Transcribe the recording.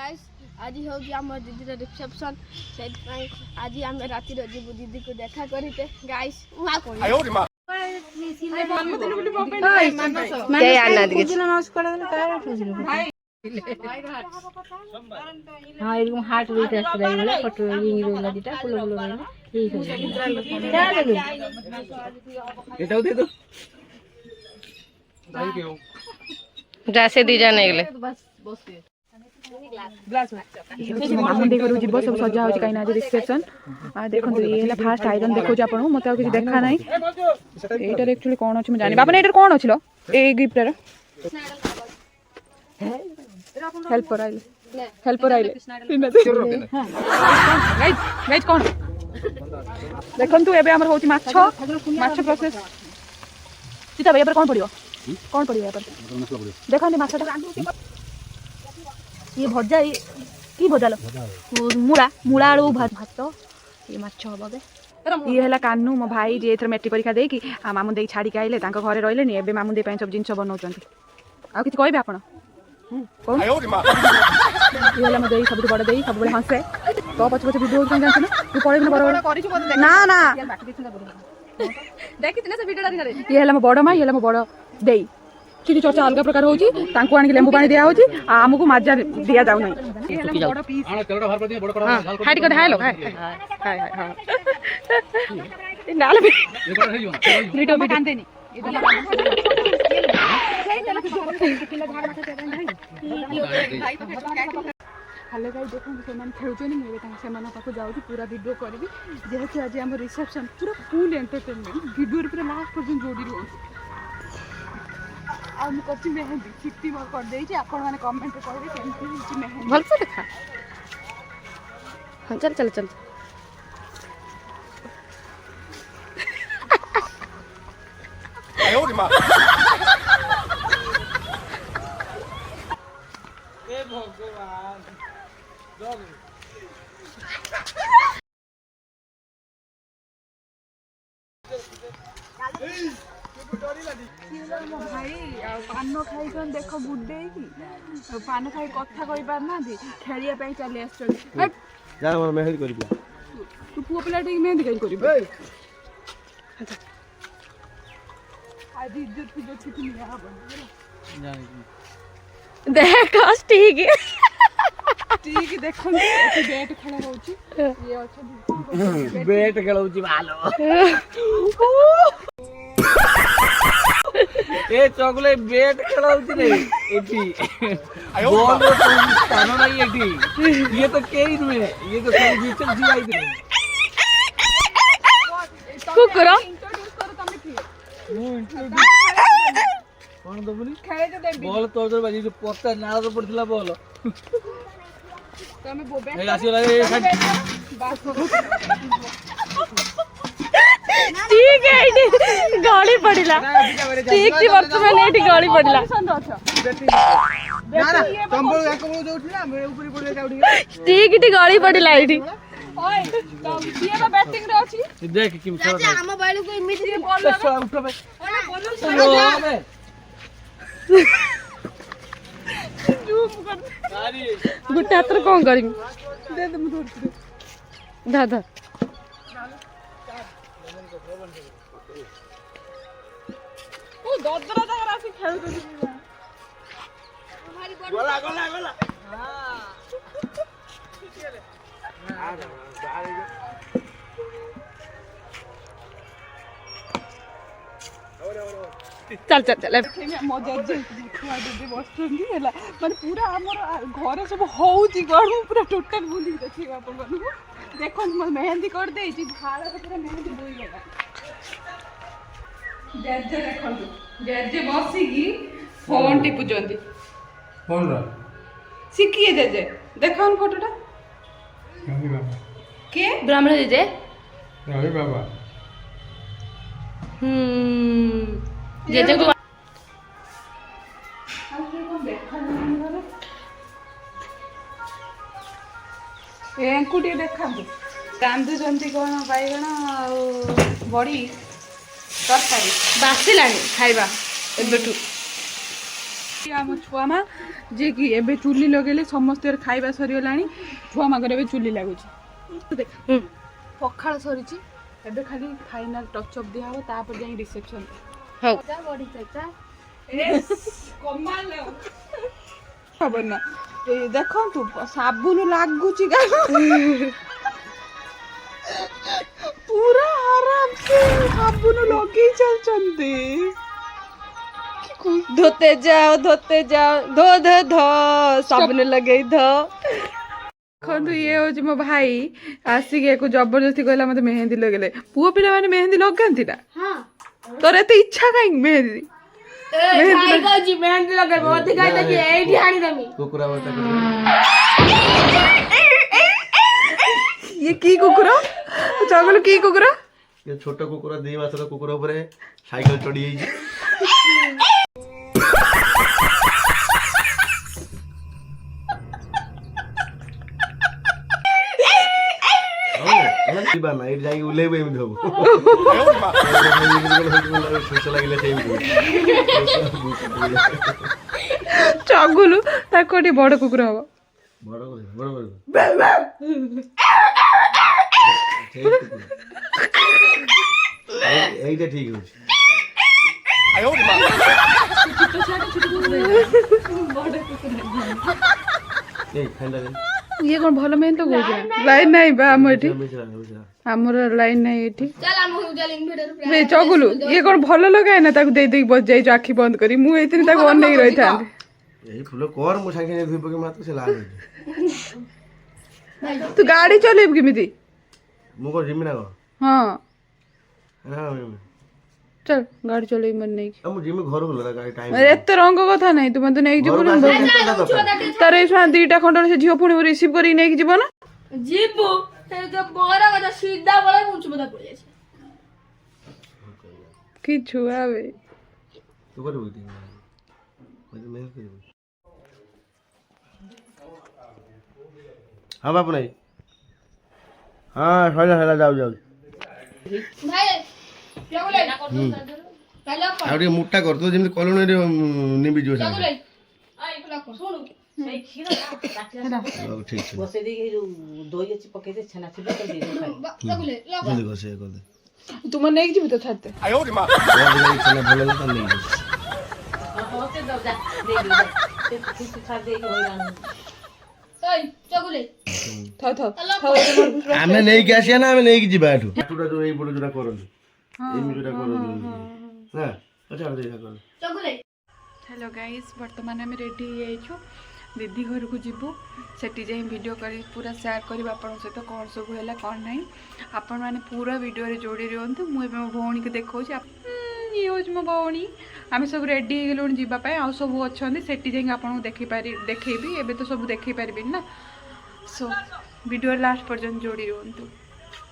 Guys आज होगी आम दीदी रिसेप्शन से आज आम राति जीवु दीदी को देखा करते गाइस हार्ट फोटो दीटा फुल जैसे दी जाने गले मामुंडी घर जीव सब सजा हो कहीं आज रिसेप्शन देखो ये फास्ट आइटम देखो आपको मत किसी देखा ना यहाँ एक्चुअली कौन अच्छे मुझे जानी बापन ये कौन अच्छी ये गिफ्टर हेल्पर आइले कौन देखु एबे हमर होची माछ प्रोसेस सीता भाई कौन पड़ियो देखो माछटा ये भजा की भजा लो मूला आलू भात ये माछ हम ये है कानू मो भाई जी एथर मेट्रिक परीक्षा देकी मामू दे छाड़ी आइले घरे रहिले नि एबे मामू दे सब जिन बनाउछन्ती आ किछ कहबे आपण कौन ये मो दे सब बड़ दे सब बड़े हंसे तो पछ पछ वीडियो कौन जानछ ना तू पड़े बड़ ना ना देखितने से वीडियो डाली ये है मो बड़ मां ये है मो बड़ देई चीनी चर्चा अलग प्रकार होची तांको आनी लेंबू पानी दिया होची आमको माजा दिया जाउ नै बड़ पीस आना तेलडा भार पर दिया बड़ करा हाइट कर हाय लो हाय हां नाल भी ये बड़ है यो वीडियो भी कांदे नी हेलो गाइस देखो से मन खेलुचनी मैं से मन पाको जाउ पूरा वीडियो करबी जेहेतु आज हम रिसेप्शन पूरा फुल एंटरटेनमेंट वीडियो पूरा लास्ट पर्यंत जोड़ी रहो आ मु करछि मेहंदी सिक्ति मोर कर देई छी आपण माने कमेंट करबे केमति छी मेहंदी भल से देखा हां चल चल चल आयो रे मां ए भगवान जग भाई पान खाई देख बुडे पान खाई कथा कही पार ना खेलिया चली आस मेहंदी कर तू पुओ पिला मेहंदी कहीं कर देख ठीक ठीक देखो बैट खेल बैट खेल भालो ए चॉकलेट बैट खेलाउती नहीं एठी बॉल स्थान नहीं एठी ये तो केई में ये तो सब बीच जी आई थी कुकुर कौन तो बोली खेले तो दे बॉल तोड़ बाजी जो पत्ता नाला तो पड़थिला बॉल तमे बोबे ए आसी वाला ए ठीक है गाड़ी पड़िला ठीक थी वर्तमान एठी गाड़ी पड़िला ना ना कंबल या कंबल जो उठला मैं ऊपर पड़ले जाउडी ठीक थी गाड़ी पड़िला एठी ओए तब ये बा बैटिंग रे अछि देख किम छोड़ हम बालू को इमिति बॉल उठो बे चुप कर अरे गुट्टा हाथ कौन करबी दे दे मु धर दादा ओ ददरा ददरा से खेल दे गोला गोला गोला चल चल चल मजा जे खुआ दे बसुंदी हला माने पूरा हमर घर सब होउची गण पूरा टोटल बुली देखि अपन बनु देखो मेहंदी कर दे छी भाड़ा पूरा मेहंदी बोई गला जेजे देखो जेजे बसी की फोन टिपुचंदी कौन रा सिकिए जेजे देखो उन फोटोटा गांधी बाबा के ब्राह्मण जे गांधी बाबा जे को एंकुटी देखा रांधुचंती कौन बाइगण बड़ी तरकारी बासिलानी खाइबा एबेठु आम छुआ माँ जे कि एबे चुली लगेले समस्त खाइबा सरीगलानी छुआ माँ एबे चुली लगुच पखाड़ सरी एबे खाली फाइनल टच अप दिया हो तापर जाई रिसेप्शन बड़ी चाचा कमाल खबर ना देखु साबुन लगुच पूरा आराम से साबुन लगे चलते धोते जाओ धो धो धो साबुन लगे धो देखो ये हूँ मो भाई आसिक जबरदस्ती कहला मत मेहंदी लगेले पुओ पिला माने मेहंदी लगाती ना हां तोर एत इच्छा कहीं मेहंदी मेहंदी लगे बहुत गाय तक एठी हानी दमी कुकुरा बता ये की कुकुरा चगल की कुकुरा ये छोटा कुकुरा 2 मासर कुकुरा ऊपर साइकिल चढ़ी जाई ना इट जाई उलेबे एम धबो सोच लागले सेम चगलु ताकोटी बड़ कुकुरा हबो बड़ बड़ এইটা ঠিক হচ্ছে ये कौन भल मेहनत कौन लाइन नहीं बा हम एठी हमर लाइन नहीं एठी चल हम उजल इन्वर्टर पे रे चगुलु ये कौन भल लगाए ना ताकू दे दे बज जाई जो आखी बंद करी मु एतिन ताकू ऑन नहीं रही था এই ফুল কর মু সাঙ্গে ধুই পকে মাত্র সে লাগ तू गाड़ी चलेब किमिति মু কো জিমি না কো हां না चल गाड़ी चलेब मन नहीं মু জিমি ঘর গলা গাড়ি টাইম अरे एत रंग कथा नहीं तू मते नहीं जीवन तारे छुआ दीटा खंडन से झियो पुणी रिसीव करी नहीं जीव ना जीबू ते जो बड़ा কথা सीधा বলে মুছ বদা পড়ে যাচ্ছে कि छुआ बे তু করে বুঝি মানে মেহনত করি হ্যাঁ বাপু নাই হ্যাঁ সয়লা যাও যাও ভাই চগুলে তাহলে আর ଟିକେ মুটটা কর তো যেমনি কলোনিরে নিবি জো চগুলে আই ফলা কর শুনু ঠিক আছে বসে দিয়ে দই আছে পকেটে ছানা ছিল তো দিয়ে খাই চগুলে জলদি কর সে কর দে तुम नहीं जीव तो छाते বড় ছানা ভালো না তার নেই হতে দাও যা দিয়ে দাও কিছু খা দিয়ে হইরান এই চগুলে था था ଆମେ ନେଇକି ଆସିବା ନା ଆମେ ନେଇକି ଯିବା ଏଠୁ ଏଠୁଟା ଯୋଉ ଏଇ ବଡ଼ ଯୋଉଟା କରନ୍ତି ଏମିତି ଯୋଉଟା କରନ୍ତି ନା ଆଚ୍ଛା ଦେଖା କର চগুলে हेलो गाइस वर्तमान आम रेडी हो दीदी घर को जीवु सेठी जाई वीडियो करी पूरा शेयर करी आपण सहित कौन सब है कौन नहीं आपण मैंने पूरा वीडियो रे जोड़ी रुहतु मुझे मो भौणी को देखा ये हूँ मो भौणी आम सब रेडी हो गलुण जीवाई आउ सब अच्छा सेठी जाइए आपको देखी एबे तो सब देखी पारि ना सो वीडियो लास्ट पर्यंत जोड़ी रुहतु।